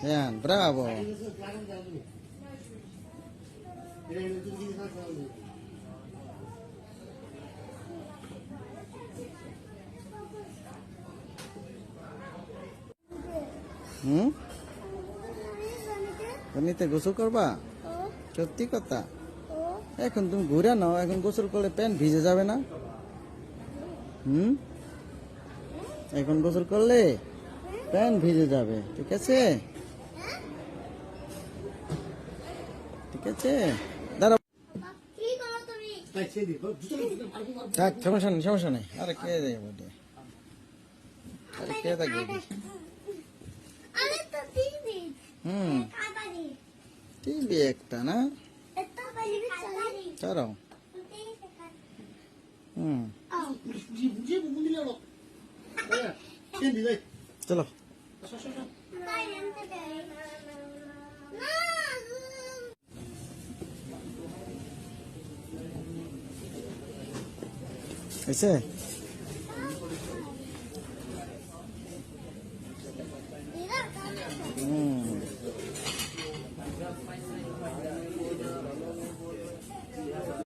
Yan, bravo. পানিতে গোসল করবা? সত্যি কথা? এখন তুমি ঘুরে নাও, এখন গোসল করলে প্যান্ট ভিজে যাবে না? এখন গোসল করলে প্যান্ট ভিজে যাবে, ঠিক আছে? ঠিক আছে, দাঁড়াও। থাক, সমস্যা নেই, সমস্যা নেই। আরে কে দেখবে? আরে কে দেখবে? টিভি একটা না, ছাড়াও। চলো। হয়েছে?